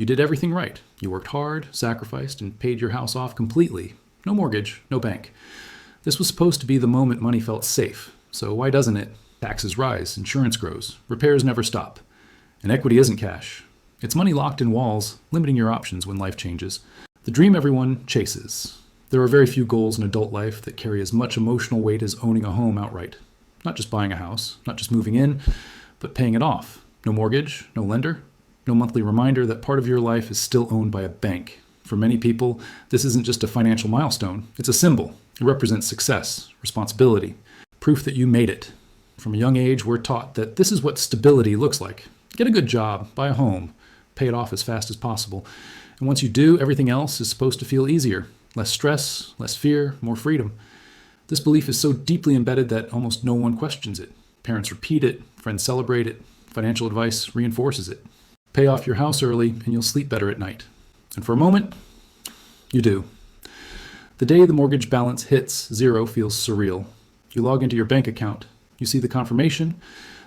You did everything right. You worked hard, sacrificed, and paid your house off completely. No mortgage, no bank. This was supposed to be the moment money felt safe. So why doesn't it? Taxes rise, insurance grows, repairs never stop. And equity isn't cash. It's money locked in walls, limiting your options when life changes. The dream everyone chases. There are very few goals in adult life that carry as much emotional weight as owning a home outright. Not just buying a house, not just moving in, but paying it off. No mortgage, no lender, no monthly reminder that part of your life is still owned by a bank. For many people, this isn't just a financial milestone. It's a symbol. It represents success, responsibility, proof that you made it. From a young age, we're taught that this is what stability looks like. Get a good job, buy a home, pay it off as fast as possible. And once you do, everything else is supposed to feel easier. Less stress, less fear, more freedom. This belief is so deeply embedded that almost no one questions it. Parents repeat it, friends celebrate it, financial advice reinforces it. Pay off your house early and you'll sleep better at night. And for a moment, you do. The day the mortgage balance hits zero feels surreal. You log into your bank account. You see the confirmation.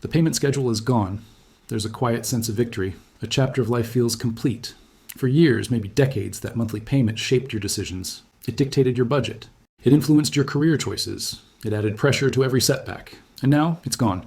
The payment schedule is gone. There's a quiet sense of victory. A chapter of life feels complete. For years, maybe decades, that monthly payment shaped your decisions. It dictated your budget. It influenced your career choices. It added pressure to every setback. And now it's gone.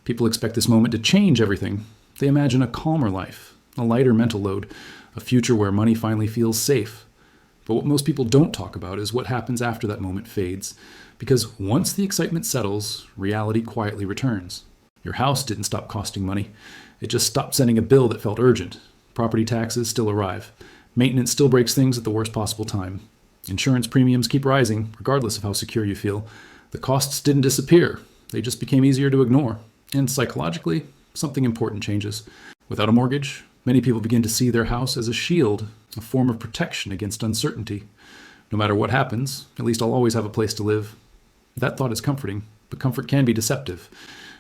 People expect this moment to change everything. They imagine a calmer life, a lighter mental load, a future where money finally feels safe. But what most people don't talk about is what happens after that moment fades. Because once the excitement settles, reality quietly returns. Your house didn't stop costing money. It just stopped sending a bill that felt urgent. Property taxes still arrive. Maintenance still breaks things at the worst possible time. Insurance premiums keep rising, regardless of how secure you feel. The costs didn't disappear. They just became easier to ignore. And psychologically, something important changes. Without a mortgage, many people begin to see their house as a shield, a form of protection against uncertainty. No matter what happens, at least I'll always have a place to live. That thought is comforting, but comfort can be deceptive.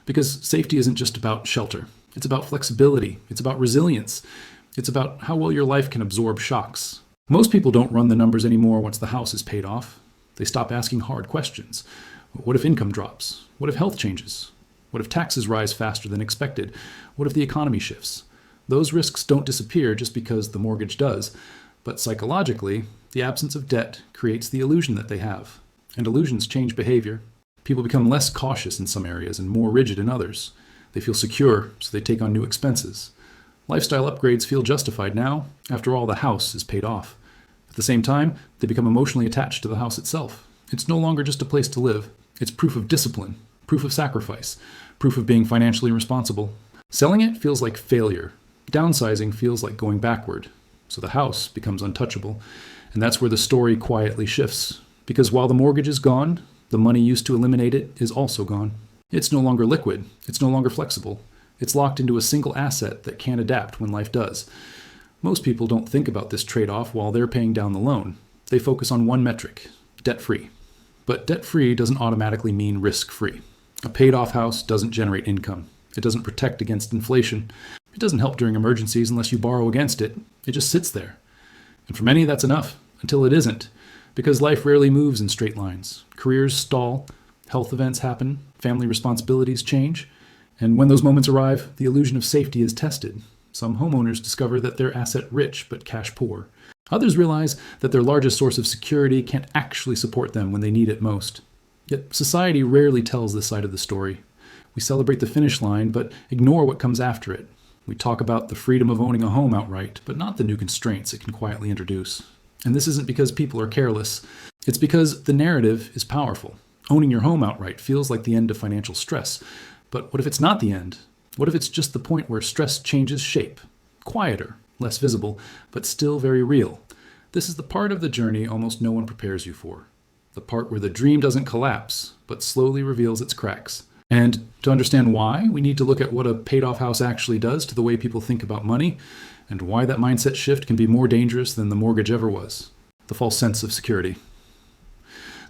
Because safety isn't just about shelter. It's about flexibility. It's about resilience. It's about how well your life can absorb shocks. Most people don't run the numbers anymore once the house is paid off. They stop asking hard questions. What if income drops? What if health changes? What if taxes rise faster than expected? What if the economy shifts? Those risks don't disappear just because the mortgage does. But psychologically, the absence of debt creates the illusion that they have. And illusions change behavior. People become less cautious in some areas and more rigid in others. They feel secure, so they take on new expenses. Lifestyle upgrades feel justified now. After all, the house is paid off. At the same time, they become emotionally attached to the house itself. It's no longer just a place to live. It's proof of discipline, proof of sacrifice, proof of being financially responsible. Selling it feels like failure. Downsizing feels like going backward. So the house becomes untouchable. And that's where the story quietly shifts. Because while the mortgage is gone, the money used to eliminate it is also gone. It's no longer liquid. It's no longer flexible. It's locked into a single asset that can't adapt when life does. Most people don't think about this trade-off while they're paying down the loan. They focus on one metric, debt-free. But debt-free doesn't automatically mean risk-free. A paid-off house doesn't generate income. It doesn't protect against inflation. It doesn't help during emergencies unless you borrow against it. It just sits there. And for many, that's enough, until it isn't. Because life rarely moves in straight lines. Careers stall, health events happen, family responsibilities change. And when those moments arrive, the illusion of safety is tested. Some homeowners discover that they're asset-rich but cash-poor. Others realize that their largest source of security can't actually support them when they need it most. Yet society rarely tells this side of the story. We celebrate the finish line, but ignore what comes after it. We talk about the freedom of owning a home outright, but not the new constraints it can quietly introduce. And this isn't because people are careless. It's because the narrative is powerful. Owning your home outright feels like the end of financial stress. But what if it's not the end? What if it's just the point where stress changes shape? Quieter, less visible, but still very real. This is the part of the journey almost no one prepares you for. The part where the dream doesn't collapse, but slowly reveals its cracks. And to understand why, we need to look at what a paid-off house actually does to the way people think about money, and why that mindset shift can be more dangerous than the mortgage ever was. The false sense of security.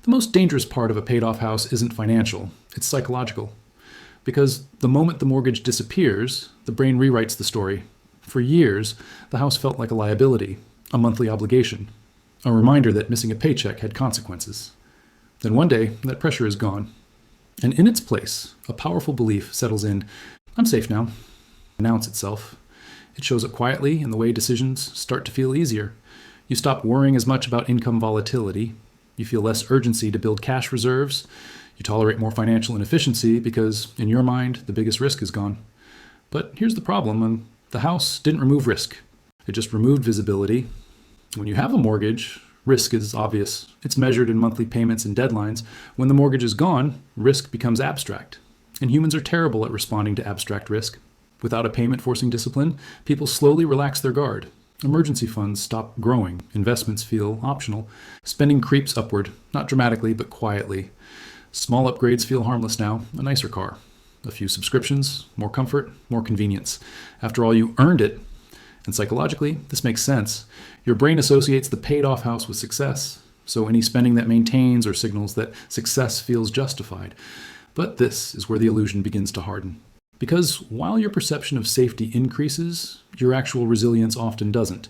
The most dangerous part of a paid-off house isn't financial, it's psychological. Because the moment the mortgage disappears, the brain rewrites the story. For years, the house felt like a liability, a monthly obligation, a reminder that missing a paycheck had consequences. Then one day, that pressure is gone. And in its place, a powerful belief settles in, I'm safe now, announce itself. It shows up quietly in the way decisions start to feel easier. You stop worrying as much about income volatility. You feel less urgency to build cash reserves. You tolerate more financial inefficiency because, in your mind, the biggest risk is gone. But here's the problem. The house didn't remove risk. It just removed visibility. When you have a mortgage, risk is obvious. It's measured in monthly payments and deadlines. When the mortgage is gone, risk becomes abstract. And humans are terrible at responding to abstract risk. Without a payment-forcing discipline, people slowly relax their guard. Emergency funds stop growing. Investments feel optional. Spending creeps upward, not dramatically, but quietly. Small upgrades feel harmless now. A nicer car. A few subscriptions, more comfort, more convenience. After all, you earned it. And psychologically, this makes sense. Your brain associates the paid-off house with success, so any spending that maintains or signals that success feels justified. But this is where the illusion begins to harden. Because while your perception of safety increases, your actual resilience often doesn't.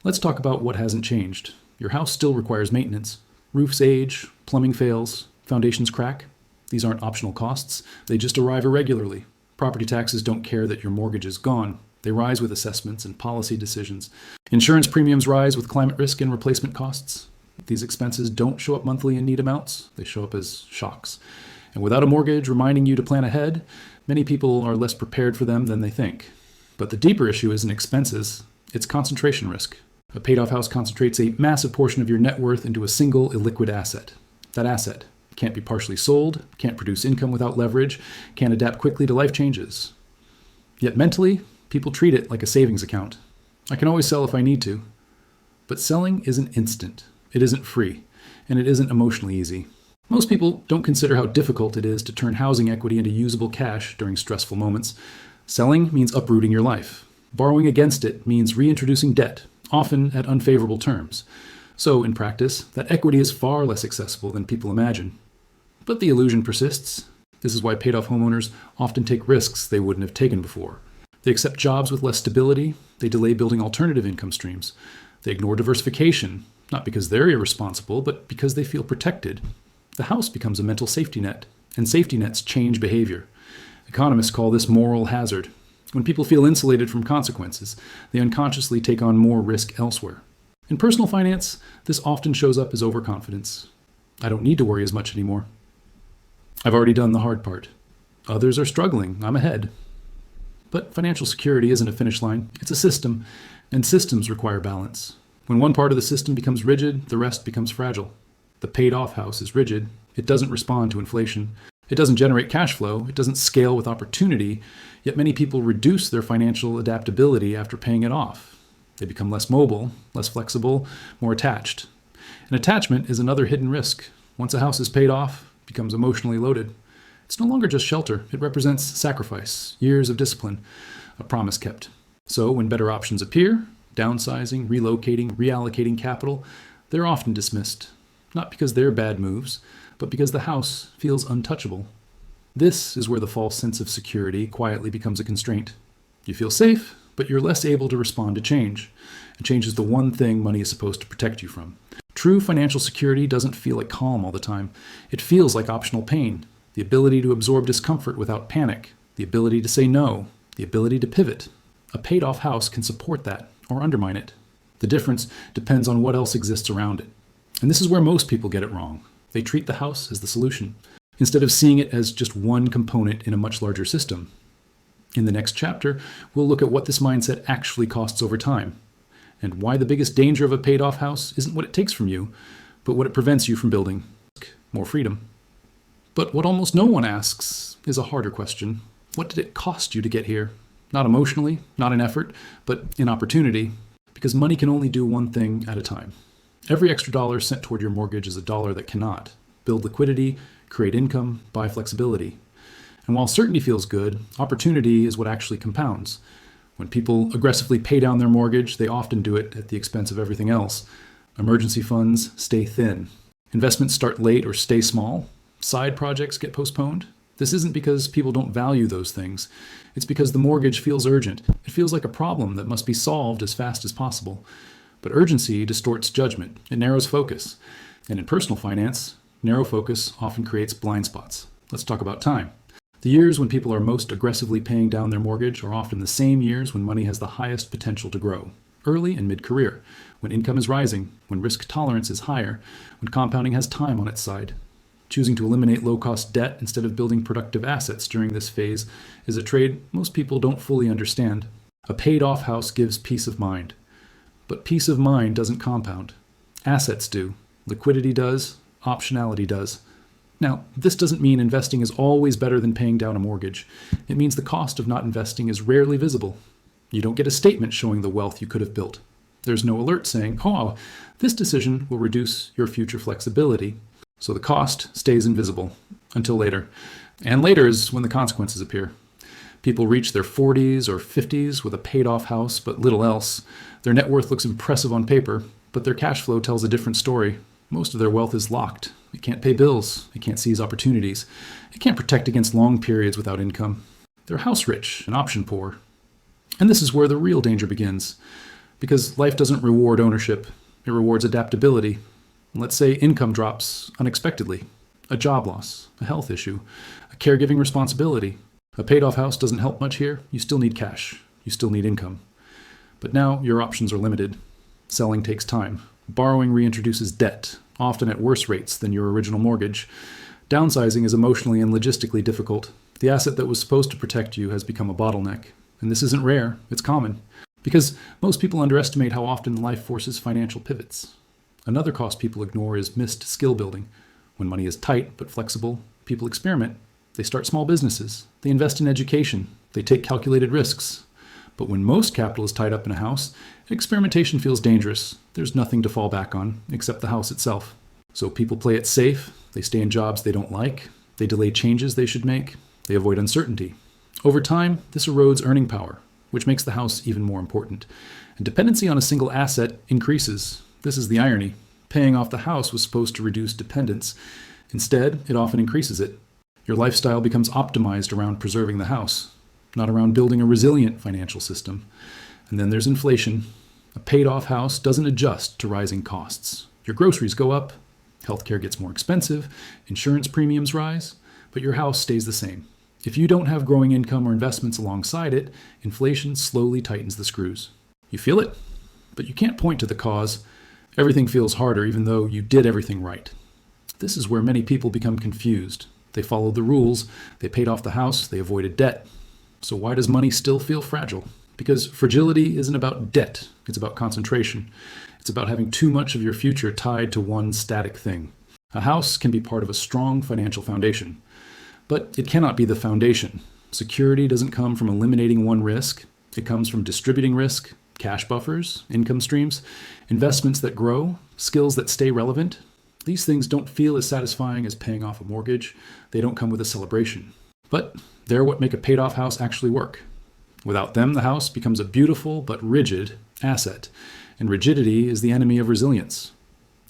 Let's talk about what hasn't changed. Your house still requires maintenance. Roofs age, plumbing fails, foundations crack. These aren't optional costs. They just arrive irregularly. Property taxes don't care that your mortgage is gone. They rise with assessments and policy decisions. Insurance premiums rise with climate risk and replacement costs. These expenses don't show up monthly in neat amounts. They show up as shocks. And without a mortgage reminding you to plan ahead, many people are less prepared for them than they think. But the deeper issue isn't expenses, it's concentration risk. A paid-off house concentrates a massive portion of your net worth into a single illiquid asset. That asset can't be partially sold, can't produce income without leverage, can't adapt quickly to life changes. Yet mentally, people treat it like a savings account. I can always sell if I need to. But selling isn't instant, it isn't free, and it isn't emotionally easy. Most people don't consider how difficult it is to turn housing equity into usable cash during stressful moments. Selling means uprooting your life. Borrowing against it means reintroducing debt, often at unfavorable terms. So, in practice, that equity is far less accessible than people imagine. But the illusion persists. This is why paid-off homeowners often take risks they wouldn't have taken before. They accept jobs with less stability. They delay building alternative income streams. They ignore diversification, not because they're irresponsible, but because they feel protected. The house becomes a mental safety net, and safety nets change behavior. Economists call this moral hazard. When people feel insulated from consequences, they unconsciously take on more risk elsewhere. In personal finance, this often shows up as overconfidence. I don't need to worry as much anymore. I've already done the hard part. Others are struggling. I'm ahead. But financial security isn't a finish line. It's a system, and systems require balance. When one part of the system becomes rigid, the rest becomes fragile. The paid-off house is rigid. It doesn't respond to inflation. It doesn't generate cash flow. It doesn't scale with opportunity. Yet many people reduce their financial adaptability after paying it off. They become less mobile, less flexible, more attached. And attachment is another hidden risk. Once a house is paid off, it becomes emotionally loaded. It's no longer just shelter. It represents sacrifice, years of discipline, a promise kept. So when better options appear, downsizing, relocating, reallocating capital, they're often dismissed. Not because they're bad moves, but because the house feels untouchable. This is where the false sense of security quietly becomes a constraint. You feel safe, but you're less able to respond to change. And change is the one thing money is supposed to protect you from. True financial security doesn't feel like calm all the time. It feels like optional pain, the ability to absorb discomfort without panic, the ability to say no, the ability to pivot. A paid-off house can support that or undermine it. The difference depends on what else exists around it. And this is where most people get it wrong. They treat the house as the solution, instead of seeing it as just one component in a much larger system. In the next chapter, we'll look at what this mindset actually costs over time, and why the biggest danger of a paid-off house isn't what it takes from you, but what it prevents you from building: more freedom. But what almost no one asks is a harder question. What did it cost you to get here? Not emotionally, not in effort, but in opportunity, because money can only do one thing at a time. Every extra dollar sent toward your mortgage is a dollar that cannot build liquidity, create income, buy flexibility. And while certainty feels good, opportunity is what actually compounds. When people aggressively pay down their mortgage, they often do it at the expense of everything else. Emergency funds stay thin. Investments start late or stay small. Side projects get postponed. This isn't because people don't value those things. It's because the mortgage feels urgent. It feels like a problem that must be solved as fast as possible. But urgency distorts judgment. It narrows focus. And in personal finance, narrow focus often creates blind spots. Let's talk about time. The years when people are most aggressively paying down their mortgage are often the same years when money has the highest potential to grow, early and mid-career, when income is rising, when risk tolerance is higher, when compounding has time on its side. Choosing to eliminate low-cost debt instead of building productive assets during this phase is a trade most people don't fully understand. A paid-off house gives peace of mind. But peace of mind doesn't compound. Assets do. Liquidity does. Optionality does. Now, this doesn't mean investing is always better than paying down a mortgage. It means the cost of not investing is rarely visible. You don't get a statement showing the wealth you could have built. There's no alert saying, oh, this decision will reduce your future flexibility. So the cost stays invisible until later. And later is when the consequences appear. People reach their 40s or 50s with a paid-off house but little else. Their net worth looks impressive on paper, but their cash flow tells a different story. Most of their wealth is locked. It can't pay bills. It can't seize opportunities. It can't protect against long periods without income. They're house rich and option poor. And this is where the real danger begins. Because life doesn't reward ownership. It rewards adaptability. Let's say income drops unexpectedly. A job loss, a health issue, a caregiving responsibility. A paid-off house doesn't help much here. You still need cash. You still need income. But now your options are limited. Selling takes time. Borrowing reintroduces debt, often at worse rates than your original mortgage. Downsizing is emotionally and logistically difficult. The asset that was supposed to protect you has become a bottleneck. And this isn't rare, it's common. Because most people underestimate how often life forces financial pivots. Another cost people ignore is missed skill building. When money is tight but flexible, people experiment. They start small businesses. They invest in education. They take calculated risks. But when most capital is tied up in a house, experimentation feels dangerous. There's nothing to fall back on except the house itself. So people play it safe. They stay in jobs they don't like. They delay changes they should make. They avoid uncertainty. Over time, this erodes earning power, which makes the house even more important. And dependency on a single asset increases. This is the irony. Paying off the house was supposed to reduce dependence. Instead, it often increases it. Your lifestyle becomes optimized around preserving the house, not around building a resilient financial system. And then there's inflation. A paid-off house doesn't adjust to rising costs. Your groceries go up, healthcare gets more expensive, insurance premiums rise, but your house stays the same. If you don't have growing income or investments alongside it, inflation slowly tightens the screws. You feel it, but you can't point to the cause. Everything feels harder even though you did everything right. This is where many people become confused. They followed the rules, they paid off the house, they avoided debt. So why does money still feel fragile? Because fragility isn't about debt, it's about concentration. It's about having too much of your future tied to one static thing. A house can be part of a strong financial foundation, but it cannot be the foundation. Security doesn't come from eliminating one risk. It comes from distributing risk, cash buffers, income streams, investments that grow, skills that stay relevant. These things don't feel as satisfying as paying off a mortgage. They don't come with a celebration. But they're what make a paid-off house actually work. Without them, the house becomes a beautiful but rigid asset, and rigidity is the enemy of resilience.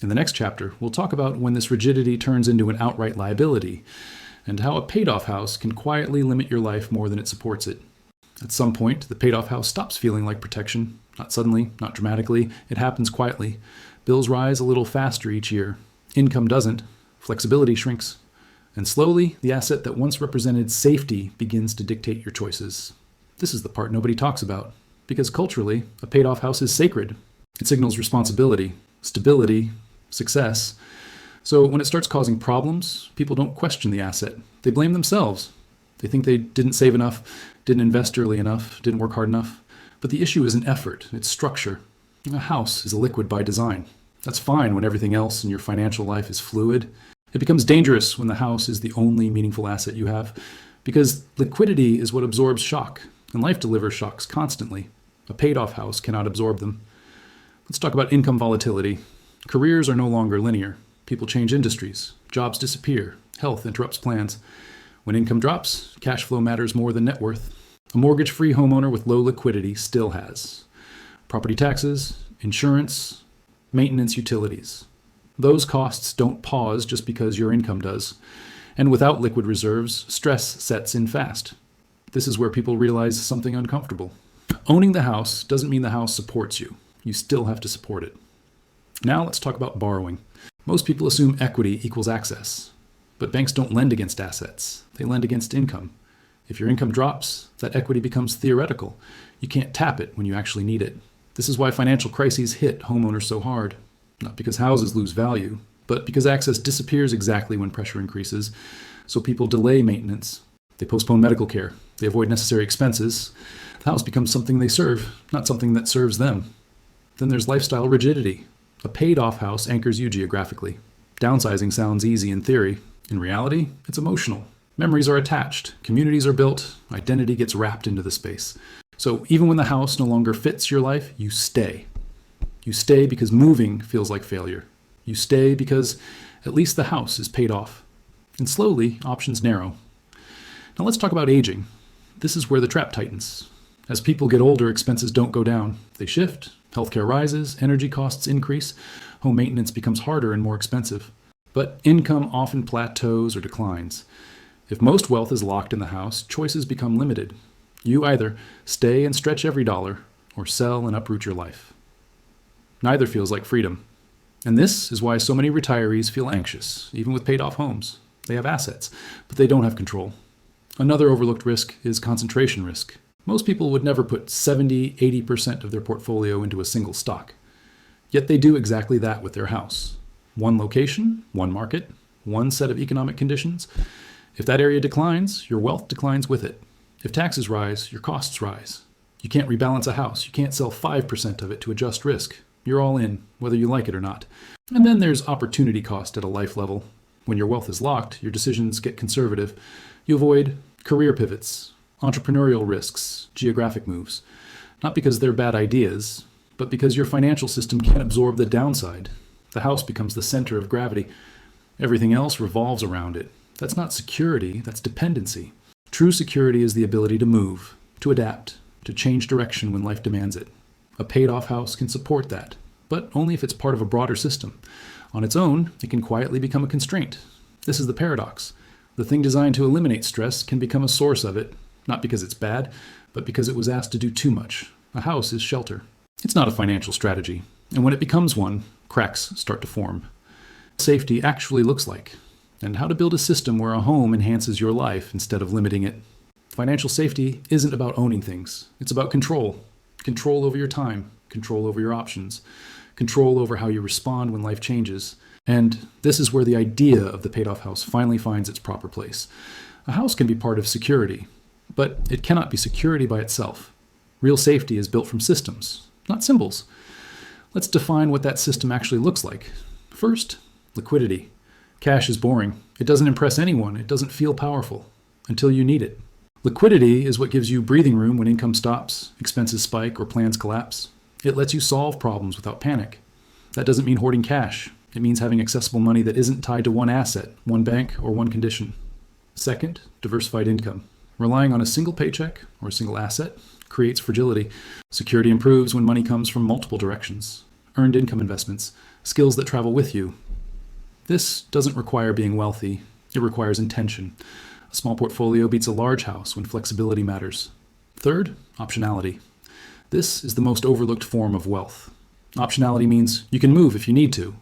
In the next chapter, we'll talk about when this rigidity turns into an outright liability, and how a paid-off house can quietly limit your life more than it supports it. At some point, the paid-off house stops feeling like protection. Not suddenly, not dramatically. It happens quietly. Bills rise a little faster each year. Income doesn't. Flexibility shrinks. And slowly, the asset that once represented safety begins to dictate your choices. This is the part nobody talks about, because culturally, a paid-off house is sacred. It signals responsibility, stability, success. So when it starts causing problems, people don't question the asset. They blame themselves. They think they didn't save enough, didn't invest early enough, didn't work hard enough. But the issue isn't effort, it's structure. A house is a liquid by design. That's fine when everything else in your financial life is fluid. It becomes dangerous when the house is the only meaningful asset you have, because liquidity is what absorbs shock, and life delivers shocks constantly. A paid-off house cannot absorb them. Let's talk about income volatility. Careers are no longer linear. People change industries. Jobs disappear. Health interrupts plans. When income drops, cash flow matters more than net worth. A mortgage-free homeowner with low liquidity still has property taxes, insurance, maintenance, utilities. Those costs don't pause just because your income does. And without liquid reserves, stress sets in fast. This is where people realize something uncomfortable. Owning the house doesn't mean the house supports you. You still have to support it. Now let's talk about borrowing. Most people assume equity equals access. But banks don't lend against assets. They lend against income. If your income drops, that equity becomes theoretical. You can't tap it when you actually need it. This is why financial crises hit homeowners so hard. Not because houses lose value, but because access disappears exactly when pressure increases. So people delay maintenance. They postpone medical care. They avoid necessary expenses. The house becomes something they serve, not something that serves them. Then there's lifestyle rigidity. A paid-off house anchors you geographically. Downsizing sounds easy in theory. In reality, it's emotional. Memories are attached. Communities are built. Identity gets wrapped into the space. So even when the house no longer fits your life, you stay. You stay because moving feels like failure. You stay because at least the house is paid off. And slowly, options narrow. Now let's talk about aging. This is where the trap tightens. As people get older, expenses don't go down. They shift. Healthcare rises, energy costs increase, home maintenance becomes harder and more expensive. But income often plateaus or declines. If most wealth is locked in the house, choices become limited. You either stay and stretch every dollar, or sell and uproot your life. Neither feels like freedom. And this is why so many retirees feel anxious, even with paid-off homes. They have assets, but they don't have control. Another overlooked risk is concentration risk. Most people would never put 70-80% of their portfolio into a single stock. Yet they do exactly that with their house. One location, one market, one set of economic conditions. If that area declines, your wealth declines with it. If taxes rise, your costs rise. You can't rebalance a house. You can't sell 5% of it to adjust risk. You're all in, whether you like it or not. And then there's opportunity cost at a life level. When your wealth is locked, your decisions get conservative. You avoid career pivots, entrepreneurial risks, geographic moves. Not because they're bad ideas, but because your financial system can't absorb the downside. The house becomes the center of gravity. Everything else revolves around it. That's not security, that's dependency. True security is the ability to move, to adapt, to change direction when life demands it. A paid-off house can support that, but only if it's part of a broader system. On its own, it can quietly become a constraint. This is the paradox. The thing designed to eliminate stress can become a source of it, not because it's bad, but because it was asked to do too much. A house is shelter. It's not a financial strategy, and when it becomes one, cracks start to form. Safety actually looks like, and how to build a system where a home enhances your life instead of limiting it. Financial safety isn't about owning things. It's about control. Control over your time, control over your options, control over how you respond when life changes. And this is where the idea of the paid-off house finally finds its proper place. A house can be part of security, but it cannot be security by itself. Real safety is built from systems, not symbols. Let's define what that system actually looks like. First, liquidity. Cash is boring. It doesn't impress anyone. It doesn't feel powerful until you need it. Liquidity is what gives you breathing room when income stops, expenses spike, or plans collapse. It lets you solve problems without panic. That doesn't mean hoarding cash. It means having accessible money that isn't tied to one asset, one bank, or one condition. Second, diversified income. Relying on a single paycheck or a single asset creates fragility. Security improves when money comes from multiple directions. Earned income investments, skills that travel with you. This doesn't require being wealthy. It requires intention. A small portfolio beats a large house when flexibility matters. Third, optionality. This is the most overlooked form of wealth. Optionality means you can move if you need to.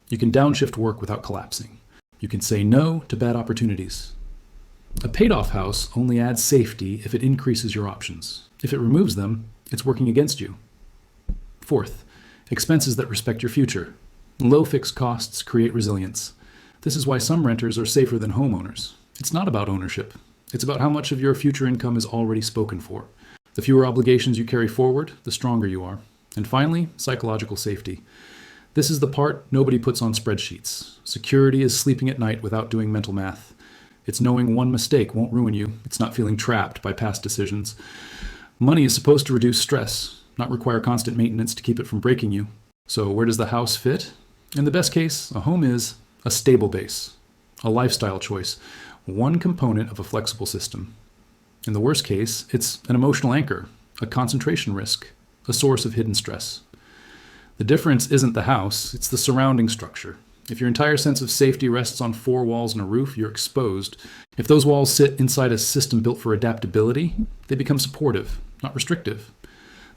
You can downshift work without collapsing. You can say no to bad opportunities. A paid-off house only adds safety if it increases your options. If it removes them, it's working against you. Fourth, expenses that respect your future. Low fixed costs create resilience. This is why some renters are safer than homeowners. It's not about ownership. It's about how much of your future income is already spoken for. The fewer obligations you carry forward, the stronger you are. And finally, psychological safety. This is the part nobody puts on spreadsheets. Security is sleeping at night without doing mental math. It's knowing one mistake won't ruin you. It's not feeling trapped by past decisions. Money is supposed to reduce stress, not require constant maintenance to keep it from breaking you. So where does the house fit? In the best case, a home is a stable base, a lifestyle choice, one component of a flexible system. In the worst case, it's an emotional anchor, a concentration risk, a source of hidden stress. The difference isn't the house, it's the surrounding structure. If your entire sense of safety rests on four walls and a roof, you're exposed. If those walls sit inside a system built for adaptability, they become supportive, not restrictive.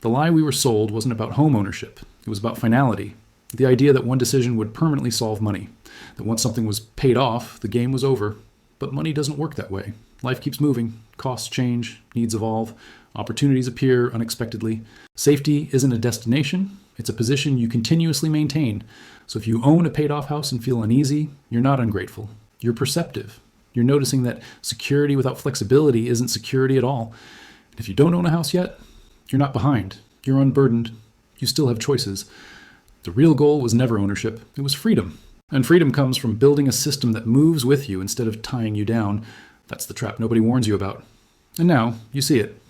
The lie we were sold wasn't about homeownership. It was about finality. The idea that one decision would permanently solve money. That once something was paid off, the game was over. But money doesn't work that way. Life keeps moving. Costs change, needs evolve, opportunities appear unexpectedly. Safety isn't a destination, it's a position you continuously maintain. So if you own a paid-off house and feel uneasy, you're not ungrateful. You're perceptive. You're noticing that security without flexibility isn't security at all. And if you don't own a house yet, you're not behind. You're unburdened. You still have choices. The real goal was never ownership. It was freedom. And freedom comes from building a system that moves with you instead of tying you down. That's the trap nobody warns you about. And now you see it.